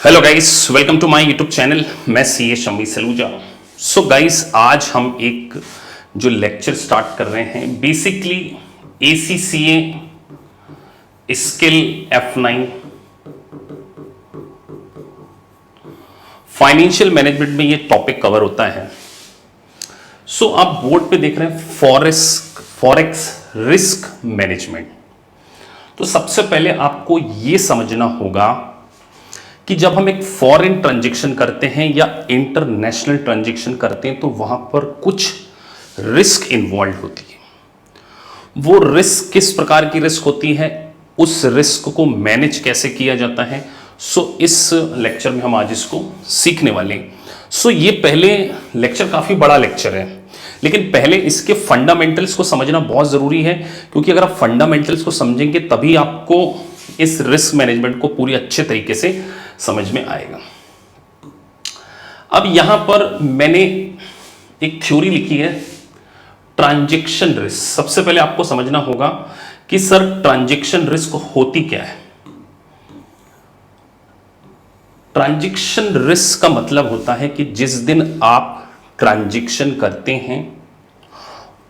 Hello guys, welcome to my YouTube channel. मैं CA Shammi Saluja. So guys, आज हम एक जो लेक्चर स्टार्ट कर रहे हैं basically ACCA skill F9 financial management में ये टॉपिक कवर होता है। सो आप बोर्ड पे देख रहे हैं फॉरेक्स रिस्क मैनेजमेंट। तो सबसे पहले आपको ये समझना होगा कि जब हम एक फॉरेन ट्रांजैक्शन करते हैं या इंटरनेशनल ट्रांजैक्शन करते हैं तो वहां पर कुछ रिस्क इन्वॉल्व होती है। वो रिस्क किस प्रकार की रिस्क होती है, उस रिस्क को मैनेज कैसे किया जाता है, सो इस लेक्चर में हम आज इसको सीखने वाले हैं। सो ये पहले लेक्चर काफी बड़ा लेक्चर है, लेकिन पहले इसके फंडामेंटल्स को समझना बहुत जरूरी है, क्योंकि अगर आप फंडामेंटल्स को समझेंगे तभी आपको इस रिस्क मैनेजमेंट को पूरी अच्छे तरीके से समझ में आएगा। अब यहां पर मैंने एक थ्योरी लिखी है, ट्रांजैक्शन रिस्क। सबसे पहले आपको समझना होगा कि सर ट्रांजैक्शन रिस्क होती क्या है। ट्रांजैक्शन रिस्क का मतलब होता है कि जिस दिन आप ट्रांजैक्शन करते हैं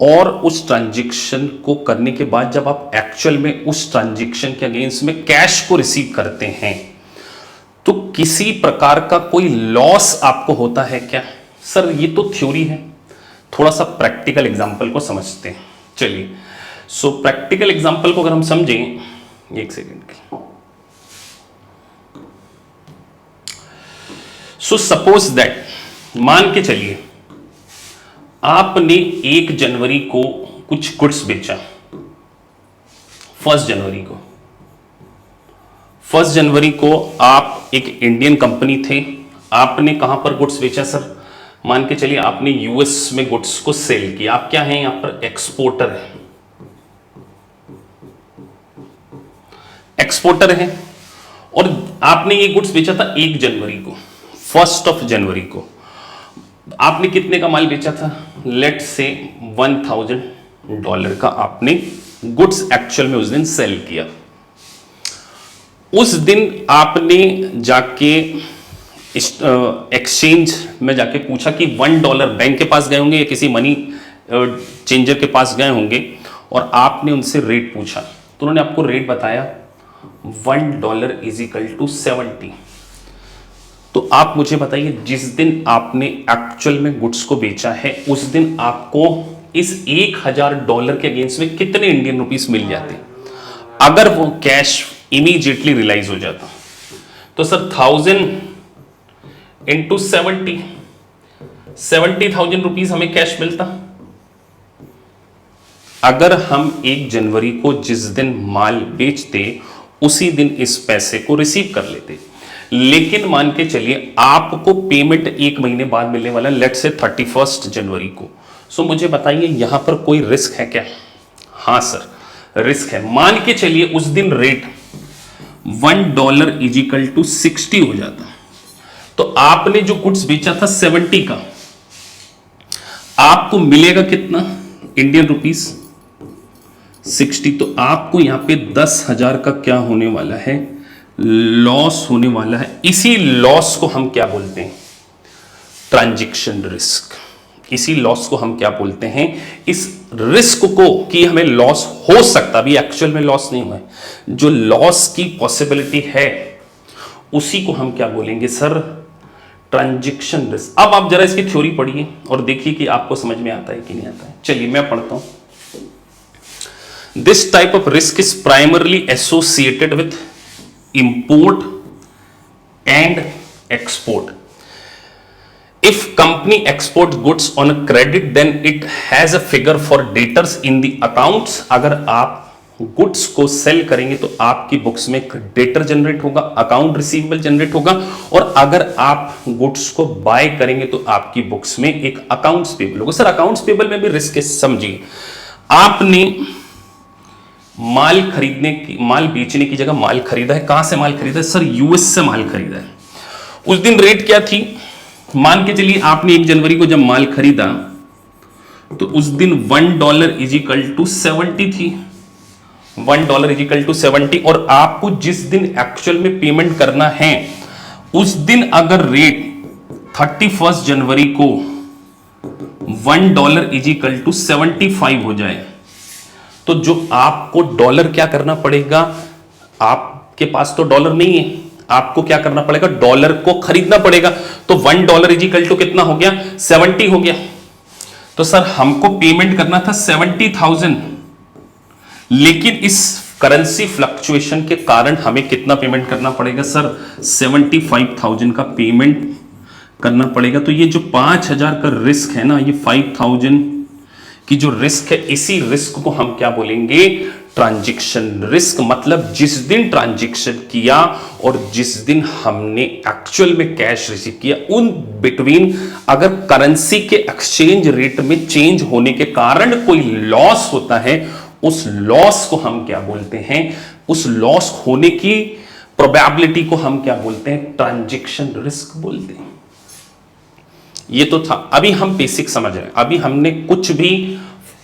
और उस ट्रांजैक्शन को करने के बाद जब आप एक्चुअल में उस ट्रांजैक्शन के अगेंस्ट में कैश को रिसीव करते हैं तो किसी प्रकार का कोई लॉस आपको होता है क्या। सर ये तो थ्योरी है, थोड़ा सा प्रैक्टिकल एग्जांपल को समझते हैं। चलिए, सो प्रैक्टिकल एग्जांपल को अगर हम समझें, एक सेकेंड की। सो सपोज दैट, मान के चलिए आपने 1 जनवरी को कुछ गुड्स बेचा। 1 जनवरी को आप एक इंडियन कंपनी थे, आपने कहां पर गुड्स बेचा सर। मान के चलिए आपने यूएस में गुड्स को सेल किया। आप क्या हैं यहां पर, एक्सपोर्टर हैं और आपने ये गुड्स बेचा था 1 जनवरी को, 1 जनवरी को। आपने कितने का माल बेचा था, लेट से $1000 का आपने गुड्स एक्चुअल में उस दिन सेल किया। उस दिन आपने जाके एक्सचेंज में जाके पूछा कि $1, बैंक के पास गए होंगे या किसी मनी चेंजर के पास गए होंगे और आपने उनसे रेट पूछा, तो उन्होंने आपको रेट बताया $1 = 70। तो आप मुझे बताइए, जिस दिन आपने एक्चुअल में गुड्स को बेचा है उस दिन आपको इस $1000 के अगेंस्ट में कितने इंडियन रुपीस मिल जाते अगर वो कैश इमीडिएटली रियलाइज हो जाता। तो सर 1000 × 70,000 रुपीस हमें कैश मिलता। अगर हम 1 जनवरी को जिस दिन माल बेचते उसी दिन इस पैसे को रिसीव कर लेते, लेकिन मान के चलिए आपको पेमेंट 1 महीने बाद मिलने वाला, लेट से 31 जनवरी को। सो मुझे बताइए यहां पर कोई रिस्क है क्या। हां सर, रिस्क है। मान के चलिए उस दिन रेट $1 = 60 हो जाता, तो आपने जो गुड्स बेचा था 70 का, आपको मिलेगा कितना, इंडियन रुपीस 60। तो आपको यहां पे 10,000 का क्या होने वाला है, लॉस होने वाला है। इसी लॉस को हम क्या बोलते हैं, ट्रांजैक्शन रिस्क। इसी लॉस को हम क्या बोलते हैं, इस रिस्क को कि हमें लॉस हो सकता, अभी एक्चुअल में लॉस नहीं हुआ है, जो लॉस की पॉसिबिलिटी है उसी को हम क्या बोलेंगे सर, ट्रांजैक्शन रिस्क। अब आप जरा इसकी थ्योरी पढ़िए और देखिए कि आपको समझ में आता है कि नहीं आता है। चलिए मैं पढ़ता हूं। This type of risk is primarily associated with import and export. If company exports goods on a credit, then it has a figure for debtors in the accounts. अगर आप गुड्स को सेल करेंगे तो आपकी बुक्स में एक debtor generate होगा, account receivable generate होगा, और अगर आप गुड्स को बाय करेंगे तो आपकी बुक्स में एक अकाउंट्स पेबल होगा। सर अकाउंट्स पेबल में भी रिस्क है, समझिए। आपने माल बेचने की जगह माल खरीदा है। कहां से माल खरीदा है सर, यूएस से माल खरीदा है। उस दिन रेट क्या थी, मान के चलिए आपने 1 जनवरी को जब माल खरीदा तो उस दिन $1 = 70 थी। $1 = 70, और आपको जिस दिन एक्चुअल में पेमेंट करना है उस दिन अगर रेट 31 जनवरी को $1 इजिकल टू 75 हो जाए, तो जो आपको डॉलर क्या करना पड़ेगा, आपके पास तो डॉलर नहीं है, आपको क्या करना पड़ेगा, डॉलर को खरीदना पड़ेगा। तो $1 इजिकल टू कितना हो गया, 70 हो गया। तो सर हमको पेमेंट करना था 70,000, लेकिन इस करेंसी फ्लक्चुएशन के कारण हमें कितना पेमेंट करना पड़ेगा सर, 75,000 का पेमेंट करना पड़ेगा। तो ये जो 5,000 का रिस्क है ना, ये 5,000 की जो रिस्क है, इसी रिस्क को हम क्या बोलेंगे, ट्रांजैक्शन रिस्क। मतलब जिस दिन ट्रांजैक्शन किया और जिस दिन हमने एक्चुअल में कैश रिसीव किया, उन बिटवीन अगर करेंसी के एक्सचेंज रेट में चेंज होने के कारण कोई लॉस होता है, उस लॉस को हम क्या बोलते हैं, उस लॉस होने की प्रोबेबिलिटी को हम क्या बोलते हैं, ट्रांजैक्शन रिस्क बोलते हैं। ये तो था, अभी हम बेसिक समझ रहे हैं, अभी हमने कुछ भी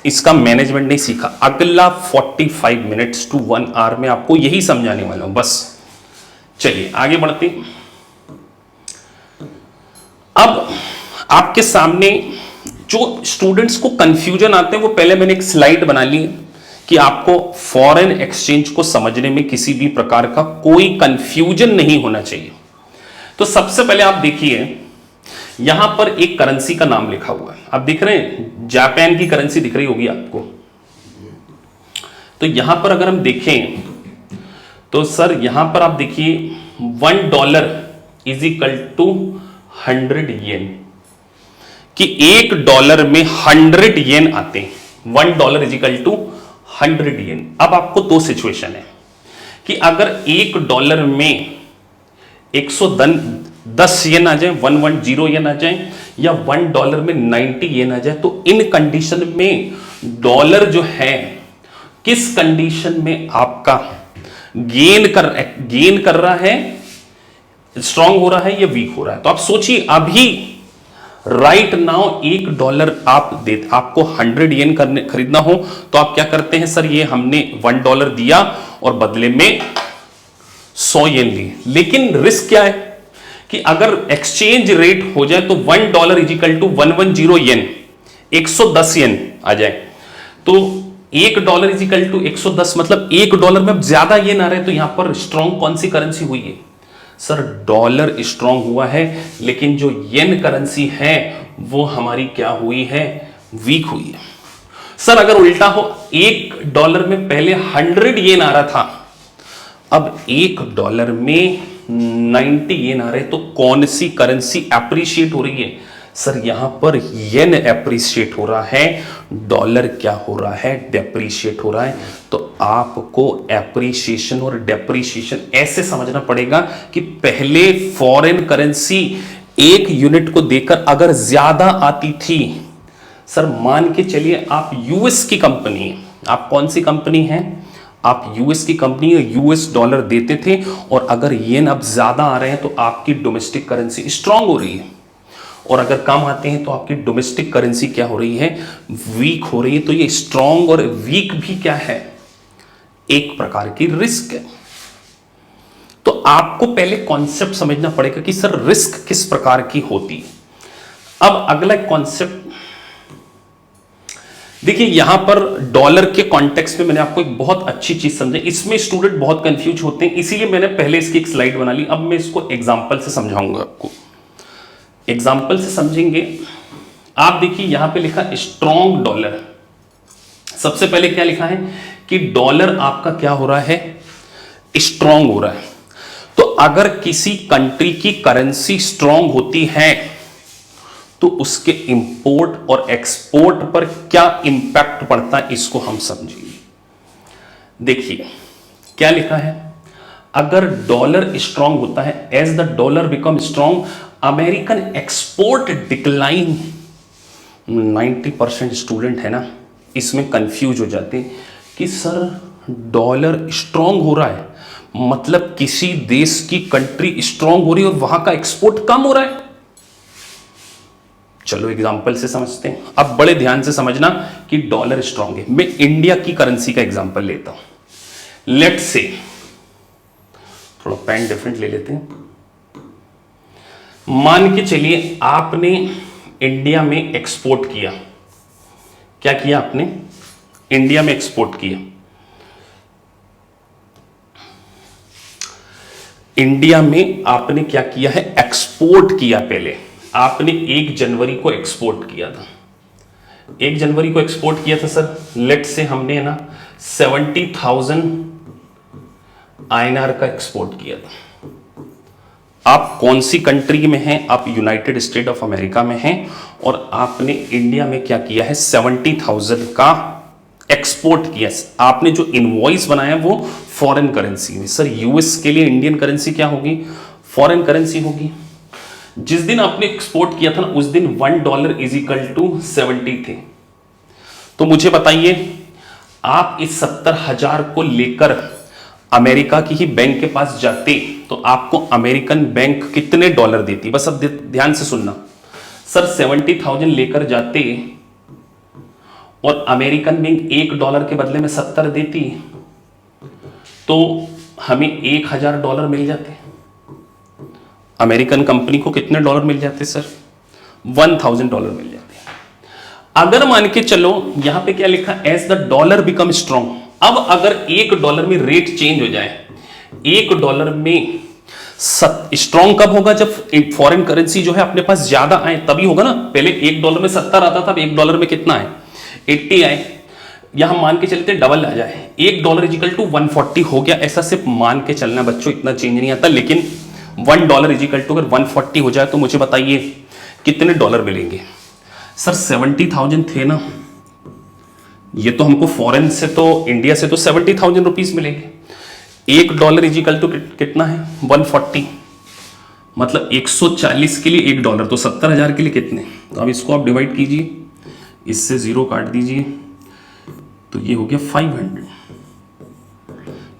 इसका मैनेजमेंट नहीं सीखा। अगला 45 मिनट्स टू 1 आवर में आपको यही समझाने वाला हूं बस। चलिए आगे बढ़ते हैं। अब आपके सामने जो स्टूडेंट्स को कंफ्यूजन आते हैं, वो पहले मैंने एक स्लाइड बना ली है कि आपको फॉरेन एक्सचेंज को समझने में किसी भी प्रकार का कोई कंफ्यूजन नहीं होना चाहिए। तो सबसे पहले आप देखिए, यहां पर एक करेंसी का नाम लिखा हुआ है, आप दिख रहे हैं, जापान की करेंसी दिख रही होगी आपको। तो यहां पर अगर हम देखें तो सर यहां पर आप देखिए $1 इज इक्वल टू 100 येन, कि $1 में 100 येन आते हैं। $1 इज इक्वल टू 100 येन। अब आपको दो सिचुएशन है कि अगर $1 में 110 येन आ जाए, 110 येन आ जाए, या $1 में 90 येन आ जाए, तो इन कंडीशन में डॉलर जो है किस कंडीशन में आपका गेन कर रहा है, स्ट्रांग हो रहा है या वीक हो रहा है। तो आप सोचिए, अभी राइट नाउ $1 आपको 100 येन खरीदना हो तो आप क्या करते हैं, सर ये हमने $1 दिया और बदले में 100 येन लिए। लेकिन रिस्क क्या है कि अगर एक्सचेंज रेट हो जाए तो $1 इजिकल टू 110 येन, 110 येन आ जाए, तो $1 इजिकल टू 110, मतलब $1 में अब ज्यादा येन आ रहे हैं। तो यहां पर स्ट्रॉन्ग कौन सी करेंसी हुई है, सर डॉलर स्ट्रॉन्ग हुआ है, लेकिन जो येन करेंसी है वो हमारी क्या हुई है, वीक हुई है। सर अगर उल्टा हो, $1 में पहले 100 येन आ रहा था, अब $1 में 90 येन आ रहे, तो कौन सी करेंसी एप्रिशिएट हो रही है, सर यहां पर येन एप्रिशिएट हो रहा है, डॉलर क्या हो रहा है, डेप्रिशिएट हो रहा है। तो आपको एप्रिशिएशन और डेप्रिशिएशन ऐसे समझना पड़ेगा कि पहले फॉरेन करेंसी एक यूनिट को देकर अगर ज्यादा आती थी, सर मान के चलिए आप यूएस की कंपनी है, आप कौन सी कंपनी है, आप यूएस की कंपनी है, यूएस डॉलर देते थे, और अगर येन अब ज्यादा आ रहे हैं तो आपकी डोमेस्टिक करेंसी स्ट्रांग हो रही है, और अगर कम आते हैं तो आपकी डोमेस्टिक करेंसी क्या हो रही है, वीक हो रही है। तो ये स्ट्रांग और वीक भी क्या है, एक प्रकार की रिस्क है। तो आपको पहले कॉन्सेप्ट समझना पड़ेगा कि सर रिस्क किस प्रकार की होती है। अब अगला कॉन्सेप्ट देखिए, यहां पर डॉलर के कॉन्टेक्स्ट में मैंने आपको एक बहुत अच्छी चीज समझाई, इसमें स्टूडेंट बहुत कंफ्यूज होते हैं, इसीलिए मैंने पहले इसकी एक स्लाइड बना ली। अब मैं इसको एग्जांपल से समझाऊंगा, आपको एग्जांपल से समझेंगे। आप देखिए यहां पे लिखा स्ट्रॉन्ग डॉलर। सबसे पहले क्या लिखा है कि डॉलर आपका क्या हो रहा है, स्ट्रॉन्ग हो रहा है। तो अगर किसी कंट्री की करेंसी स्ट्रॉन्ग होती है तो उसके इंपोर्ट और एक्सपोर्ट पर क्या इंपैक्ट पड़ता है, इसको हम समझेंगे। देखिए क्या लिखा है, अगर डॉलर स्ट्रांग होता है, as the dollar become strong American export decline. 90% student है ना, इसमें कंफ्यूज हो जाते हैं कि सर डॉलर स्ट्रांग हो रहा है, मतलब किसी देश की कंट्री स्ट्रांग हो रही है और वहां का एक्सपोर्ट कम हो रहा है। चलो एग्जांपल से समझते हैं। अब बड़े ध्यान से समझना कि डॉलर स्ट्रांग है। मैं इंडिया की करेंसी का एग्जांपल लेता हूं। लेट्स से, थोड़ा पेन डिफरेंट ले लेते हैं। मान के चलिए आपने इंडिया में एक्सपोर्ट किया, क्या किया आपने? इंडिया में एक्सपोर्ट किया। इंडिया में आपने क्या किया है? एक्सपोर्ट किया। पहले आपने 1 जनवरी को एक्सपोर्ट किया था। 1 जनवरी को एक्सपोर्ट किया था सर। लेट से हमने ना 70,000 INR का एक्सपोर्ट किया था। आप कौन सी कंट्री में हैं? आप यूनाइटेड स्टेट ऑफ अमेरिका में हैं और आपने इंडिया में क्या किया है? 70,000 का एक्सपोर्ट किया। आपने जो इनवॉइस बनाया वो फॉरेन करेंसी में। सर यूएस के लिए इंडियन करेंसी क्या होगी? फॉरेन करेंसी होगी। जिस दिन आपने एक्सपोर्ट किया था ना उस दिन $1 = 70 थे। तो मुझे बताइए, आप इस 70,000 को लेकर अमेरिका की ही बैंक के पास जाते तो आपको अमेरिकन बैंक कितने डॉलर देती? बस अब ध्यान से सुनना सर। 70,000 लेकर जाते और अमेरिकन बैंक $1 के बदले में 70 देती तो हमें $1,000 मिल जाते। अमेरिकन कंपनी को कितने डॉलर मिल जाते सर? $1,000 मिल जाते। अगर मान के चलो यहां पे क्या लिखा? As the dollar become strong. अब अगर $1 में रेट चेंज हो जाए, $1 में स्ट्रॉन्ग कब होगा? जब फॉरेन करेंसी जो है अपने पास ज्यादा आए तभी होगा ना। पहले $1 में 70 आता था, अब $1 में कितना है? 80 आए। यहां मान के चलते डबल आ जाए, $1 = 140 हो गया। ऐसा सिर्फ मान के चलना बच्चों, इतना चेंज नहीं आता। लेकिन $1 = अगर 140 हो जाए तो मुझे बताइए कितने डॉलर मिलेंगे? सर 70,000 थे ना, ये तो हमको फॉरेन से तो इंडिया से तो 70,000 रुपीज मिलेंगे। $1 = कितना है? 140। मतलब 140 के लिए $1 तो 70,000 के लिए कितने? तो अब इसको आप डिवाइड कीजिए, इससे 0 काट दीजिए तो ये हो गया 500।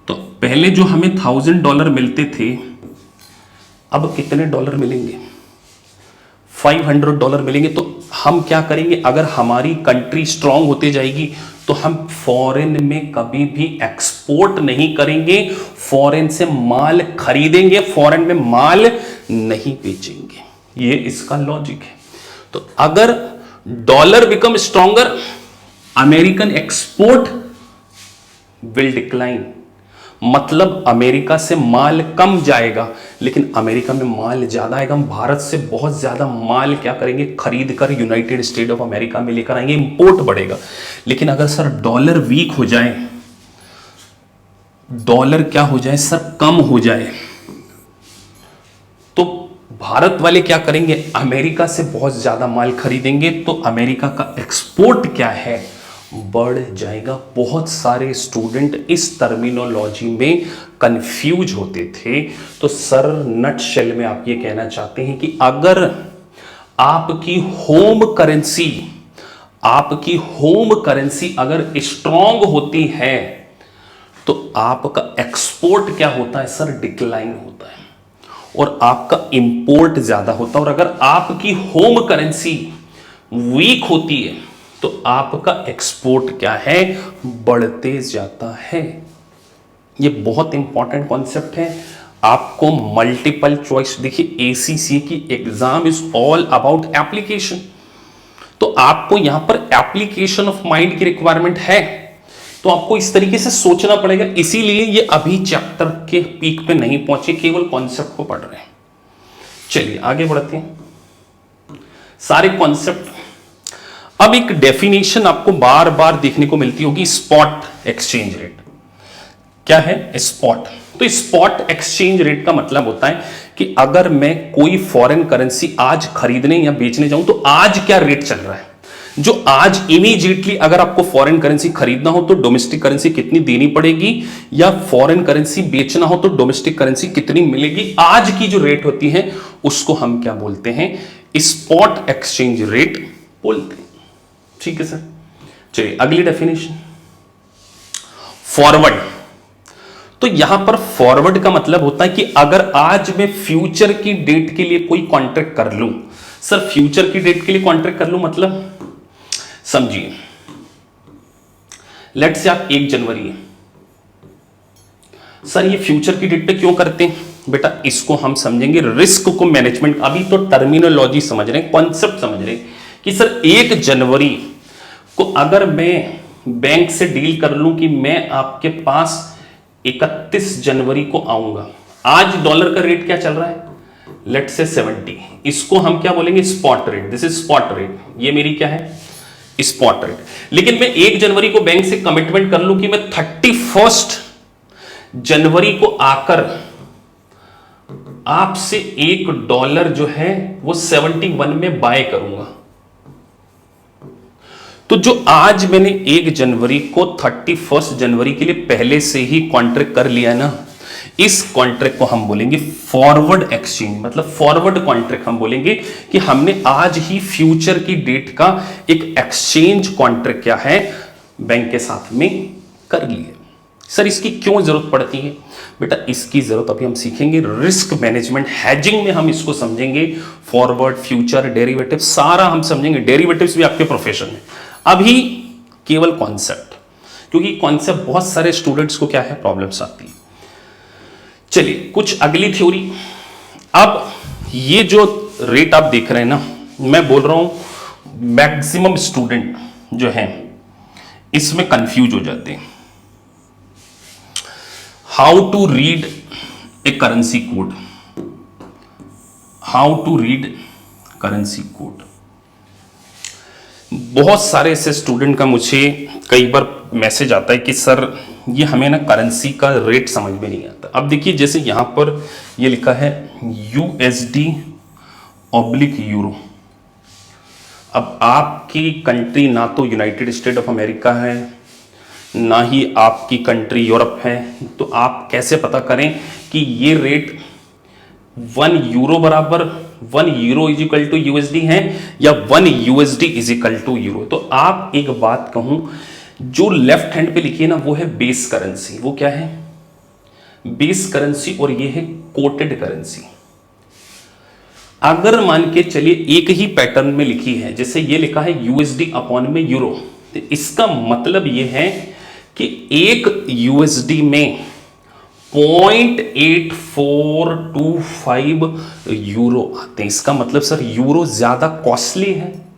तो पहले जो हमें $1,000 मिलते थे अब कितने डॉलर मिलेंगे? $500 मिलेंगे। तो हम क्या करेंगे? अगर हमारी कंट्री स्ट्रांग होती जाएगी तो हम फॉरेन में कभी भी एक्सपोर्ट नहीं करेंगे, फॉरेन से माल खरीदेंगे, फॉरेन में माल नहीं बेचेंगे। ये इसका लॉजिक है। तो अगर dollar become stronger, American export will decline. मतलब अमेरिका से माल कम जाएगा लेकिन अमेरिका में माल ज्यादा आएगा। हम भारत से बहुत ज्यादा माल क्या करेंगे? खरीद कर यूनाइटेड स्टेट ऑफ अमेरिका में लेकर आएंगे, इंपोर्ट बढ़ेगा। लेकिन अगर सर डॉलर वीक हो जाए, डॉलर क्या हो जाए सर? कम हो जाए, तो भारत वाले क्या करेंगे? अमेरिका से बहुत ज्यादा माल खरीदेंगे तो अमेरिका का एक्सपोर्ट क्या है? बढ़ जाएगा। बहुत सारे स्टूडेंट इस टर्मिनोलॉजी में कंफ्यूज होते थे। तो सर नटशेल में आप ये कहना चाहते हैं कि अगर आपकी होम करेंसी अगर स्ट्रांग होती है तो आपका एक्सपोर्ट क्या होता है सर? डिक्लाइन होता है और आपका इंपोर्ट ज्यादा होता है। और अगर आपकी होम करेंसी वीक होती है तो आपका एक्सपोर्ट क्या है? बढ़ते जाता है। ये बहुत इंपॉर्टेंट कॉन्सेप्ट है। आपको मल्टीपल चॉइस, देखिए एसीसी की exam is all about application. तो आपको यहां पर एप्लीकेशन ऑफ माइंड की रिक्वायरमेंट है, तो आपको इस तरीके से सोचना पड़ेगा। इसीलिए ये अभी चैप्टर के पीक पे नहीं पहुंचे, केवल कॉन्सेप्ट को पढ़ रहे हैं। चलिए आगे बढ़ते हैं। सारे कॉन्सेप्ट। अब एक डेफिनेशन आपको बार बार देखने को मिलती होगी, स्पॉट एक्सचेंज रेट। क्या है स्पॉट? तो स्पॉट एक्सचेंज रेट का मतलब होता है कि अगर मैं कोई फॉरेन करेंसी आज खरीदने या बेचने जाऊं तो आज क्या रेट चल रहा है, जो आज इमीडिएटली अगर आपको फॉरेन करेंसी खरीदना हो तो डोमेस्टिक करेंसी कितनी देनी पड़ेगी, या फॉरेन करेंसी बेचना हो तो डोमेस्टिक करेंसी कितनी मिलेगी, आज की जो रेट होती है उसको हम क्या बोलते हैं? स्पॉट एक्सचेंज रेट बोलते हैं। ठीक है सर। चलिए अगली डेफिनेशन, फॉरवर्ड। तो यहां पर फॉरवर्ड का मतलब होता है कि अगर आज मैं फ्यूचर की डेट के लिए कोई कॉन्ट्रैक्ट कर लूं, सर फ्यूचर की डेट के लिए कॉन्ट्रैक्ट कर लूं मतलब समझिए, लेट से आप 1 जनवरी है, सर ये फ्यूचर की डेट पे क्यों करते हैं? बेटा इसको हम समझेंगे रिस्क को मैनेजमेंट। अभी तो टर्मिनोलॉजी समझ रहे हैं, कॉन्सेप्ट समझ रहे हैं कि सर 1 जनवरी को अगर मैं बैंक से डील कर लूं कि मैं आपके पास 31 जनवरी को आऊंगा, आज डॉलर का रेट क्या चल रहा है, लेट्स से 70, इसको हम क्या बोलेंगे, spot rate. This is spot rate, ये मेरी क्या है, स्पॉट रेट। लेकिन मैं 1 जनवरी को बैंक से कमिटमेंट कर लूं कि मैं 31 जनवरी को आकर आपसे $1 जो है वो 71 में बाय करूंगा। तो जो आज मैंने 1 जनवरी को 31 जनवरी के लिए पहले से ही कॉन्ट्रैक्ट कर लिया ना, इस कॉन्ट्रैक्ट को हम बोलेंगे फॉरवर्ड एक्सचेंज। मतलब फॉरवर्ड कॉन्ट्रैक्ट हम बोलेंगे कि हमने आज ही फ्यूचर की डेट का एक एक्सचेंज कॉन्ट्रैक्ट क्या है, बैंक के साथ में कर लिया। सर इसकी क्यों जरूरत पड़ती है, बेटा इसकी जरूरत अभी हम सीखेंगे। रिस्क मैनेजमेंट हैजिंग में हम इसको समझेंगे, फॉरवर्ड, फ्यूचर, डेरिवेटिव सारा हम समझेंगे। डेरिवेटिव्स भी आपके प्रोफेशन में, अभी केवल कॉन्सेप्ट, क्योंकि कॉन्सेप्ट बहुत सारे स्टूडेंट्स को क्या है, प्रॉब्लम्स आती है। चलिए कुछ अगली थ्योरी। अब ये जो रेट आप देख रहे हैं ना, मैं बोल रहा हूं मैक्सिमम स्टूडेंट जो है इसमें कंफ्यूज हो जाते हैं। How to read a currency code, how to read currency code. बहुत सारे ऐसे स्टूडेंट का मुझे कई बार मैसेज आता है कि सर ये हमें ना करेंसी का रेट समझ में नहीं आता। अब देखिए जैसे यहां पर ये लिखा है USD ऑब्लिक यूरो। अब आपकी कंट्री ना तो यूनाइटेड स्टेट ऑफ अमेरिका है, ना ही आपकी कंट्री यूरोप है, तो आप कैसे पता करें कि ये रेट 1 यूरो बराबर 1 euro is equal to USD है या 1 USD is equal to euro. तो आप एक बात कहूं, जो लेफ्ट हैंड पे लिखी है ना वो है बेस करेंसी। वो क्या है, बेस करेंसी, और ये है कोटेड करेंसी। अगर मान के चलिए एक ही पैटर्न में लिखी है, जैसे ये लिखा है USD अपॉन में यूरो, तो इसका मतलब ये है कि एक USD में 0.8425 यूरो आते हैं। इसका मतलब सर यूरो ज्यादा कॉस्टली है।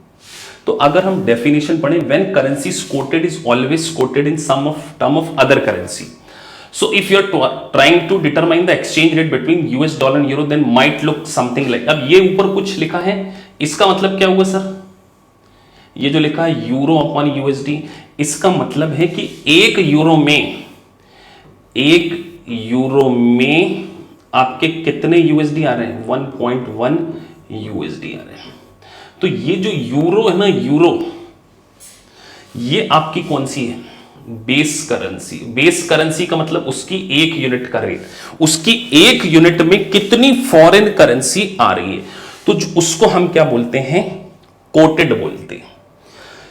तो अगर हम डेफिनेशन पढ़ें, when currency is quoted is always quoted in some of term of other currency. So if you are trying to determine the exchange rate between US dollar and euro, then might look something like. अब ये ऊपर कुछ लिखा है, इसका मतलब क्या हुआ सर, ये जो लिखा है यूरो अपॉन USD, इसका मतलब है कि एक यूरो में आपके कितने USD आ रहे हैं, 1.1 USD आ रहे हैं। तो ये जो यूरो है ना, यूरो ये आपकी कौन सी है, बेस करेंसी। बेस करेंसी का मतलब उसकी एक यूनिट का रेट, उसकी एक यूनिट में कितनी फॉरेन करेंसी आ रही है, तो उसको हम क्या बोलते हैं, कोटेड बोलते हैं।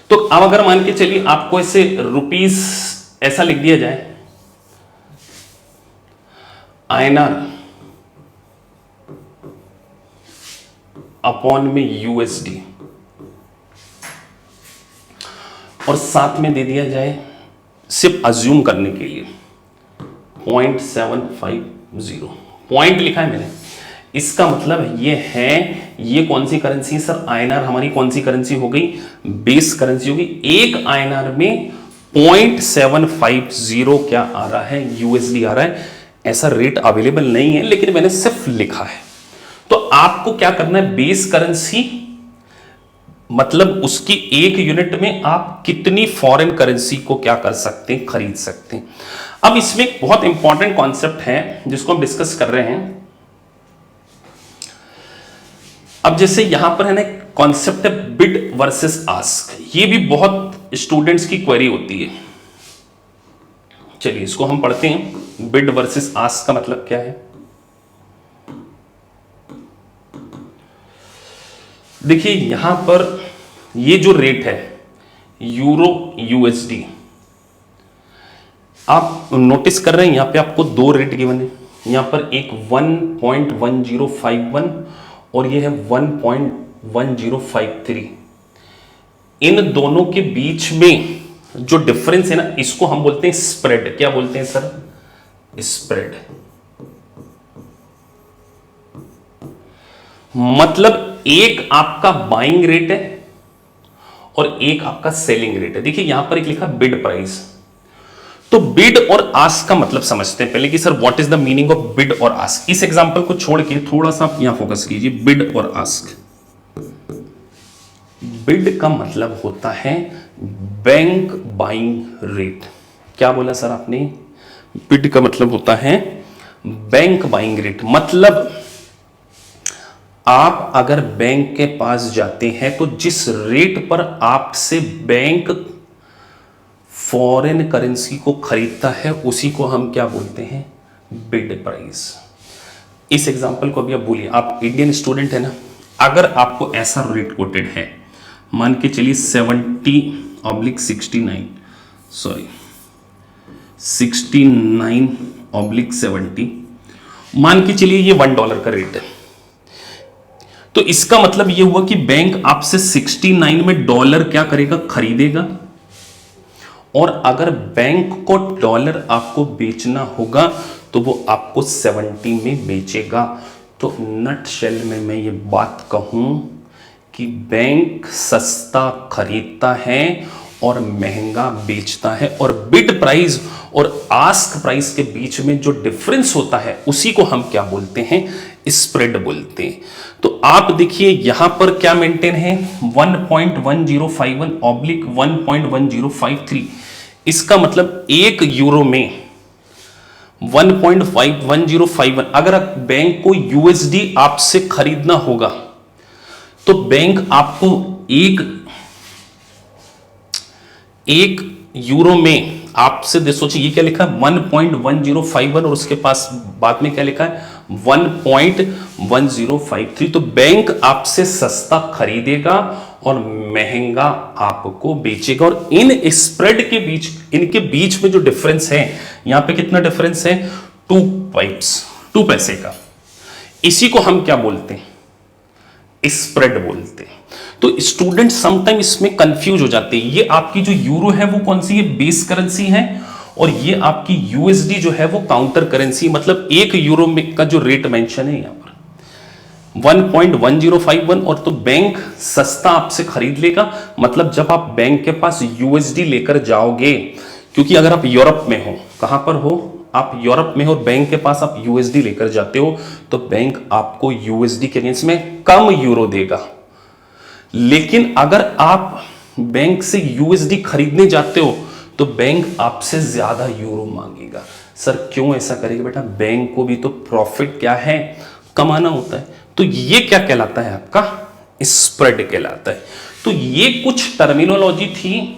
तो अब अगर मान के चलिए आपको ऐसे रुपीस ऐसा लिख दिया जाए, INR अपॉन में USD, और साथ में दे दिया जाए, सिर्फ अज्यूम करने के लिए 0.750, पॉइंट लिखा है मैंने, इसका मतलब ये है, ये कौन सी करेंसी है सर, INR हमारी कौन सी करेंसी हो गई, बेस करेंसी होगी। एक INR में 0.750 क्या आ रहा है, USD आ रहा है। ऐसा रेट अवेलेबल नहीं है, लेकिन मैंने सिर्फ लिखा है। तो आपको क्या करना है, बेस करेंसी मतलब उसकी एक यूनिट में आप कितनी फॉरेन करेंसी को क्या कर सकते हैं, खरीद सकते हैं। अब इसमें एक बहुत इंपॉर्टेंट कॉन्सेप्ट है जिसको हम डिस्कस कर रहे हैं। अब जैसे यहां पर है ना कॉन्सेप्ट है बिड वर्सेस आस्क, ये भी बहुत स्टूडेंट्स की क्वेरी होती है। चलिए इसको हम पढ़ते हैं। बिड वर्सेस आस्क का मतलब क्या है, देखिए यहां पर ये जो रेट है यूरो USD, आप नोटिस कर रहे हैं यहां पे आपको दो रेट गिवन है। यहां पर एक 1.1051 और ये है 1.1053। इन दोनों के बीच में जो डिफरेंस है ना, इसको हम बोलते हैं स्प्रेड। क्या बोलते हैं सर, स्प्रेड। मतलब एक आपका बाइंग रेट है और एक आपका सेलिंग रेट है। देखिए यहां पर एक लिखा बिड प्राइस, तो बिड और आस्क का मतलब समझते हैं पहले कि sir what is the meaning of bid और आस्क। इस एग्जांपल को छोड़ के थोड़ा सा आप यहां फोकस कीजिए, बिड और आस्क। बिड का मतलब होता है बैंक बाइंग रेट। क्या बोला सर आपने? बिड का मतलब होता है बैंक बाइंग रेट। मतलब आप अगर बैंक के पास जाते हैं तो जिस रेट पर आपसे बैंक फॉरेन करेंसी को खरीदता है उसी को हम क्या बोलते हैं? Bid price. इस एग्जांपल को अभी आप बोलिए, आप इंडियन स्टूडेंट है ना, अगर आपको ऐसा रेट कोटेड है, मान के चलिए 70/69, सॉरी 69/70, मान के चलिए ये $1 का रेट है। तो इसका मतलब ये हुआ कि बैंक आपसे 69 में डॉलर क्या करेगा? खरीदेगा। और अगर बैंक को डॉलर आपको बेचना होगा तो वो आपको 70 में बेचेगा। तो नट शेल में मैं ये बात कहूं कि बैंक सस्ता खरीदता है और महंगा बेचता है, और बिड प्राइस और आस्क प्राइस के बीच में जो डिफरेंस होता है उसी को हम क्या बोलते हैं? स्प्रेड बोलते हैं। तो आप देखिए यहां पर क्या मेंटेन है? 1.1051/1.1053। इसका मतलब €1 में 1.1051। अगर बैंक को यूएसडी आपसे खरीदना होगा तो बैंक आपको एक यूरो में आपसे दे, सोचिए ये क्या लिखा है? 1.1051 और उसके पास बाद में क्या लिखा है? 1.1053। तो बैंक आपसे सस्ता खरीदेगा और महंगा आपको बेचेगा। और इन स्प्रेड के बीच, इनके बीच में जो डिफरेंस है, यहां पे कितना डिफरेंस है? 2 पैसे का। इसी को हम क्या बोलते हैं? स्प्रेड बोलते हैं। तो स्टूडेंट समटाइम इसमें कंफ्यूज हो जाते हैं। ये आपकी जो यूरो है वो कौन सी है? बेस करेंसी है, और ये आपकी यूएसडी जो है वो काउंटर करेंसी। मतलब €1 में का जो रेट मेंशन है यहां पर 1.1051, और तो बैंक सस्ता आपसे खरीद लेगा। मतलब जब आप बैंक के पास यूएसडी लेकर जाओगे, क्योंकि अगर आप यूरोप में हो, कहां पर हो? आप यूरोप में हो और बैंक के पास आप यूएसडी लेकर जाते हो, तो बैंक आपको यूएसडी के अगेंस्ट में कम यूरो देगा। लेकिन अगर आप बैंक से यूएसडी खरीदने जाते हो तो बैंक आपसे ज्यादा यूरो मांगेगा। सर क्यों ऐसा करेगा? बेटा बैंक को भी तो प्रॉफिट क्या है? कमाना होता है। तो ये क्या कहलाता है? आपका स्प्रेड कहलाता है। तो ये कुछ टर्मिनोलॉजी थी।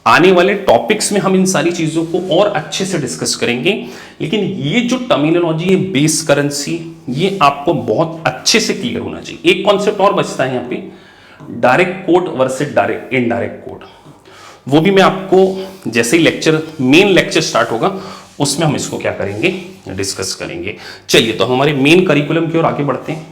आने वाले टॉपिक्स में हम इन सारी चीजों को और अच्छे से डिस्कस करेंगे, लेकिन ये जो टर्मिनोलॉजी है बेस करेंसी, ये आपको बहुत अच्छे से क्लियर होना चाहिए। एक कॉन्सेप्ट और बचता है यहां पे, direct code versus direct indirect code. वो भी मैं आपको जैसे ही मेन लेक्चर स्टार्ट होगा उसमें हम इसको क्या करेंगे? डिस्कस करेंगे। चलिए तो हमारे मेन करिकुलम की ओर आगे बढ़ते हैं।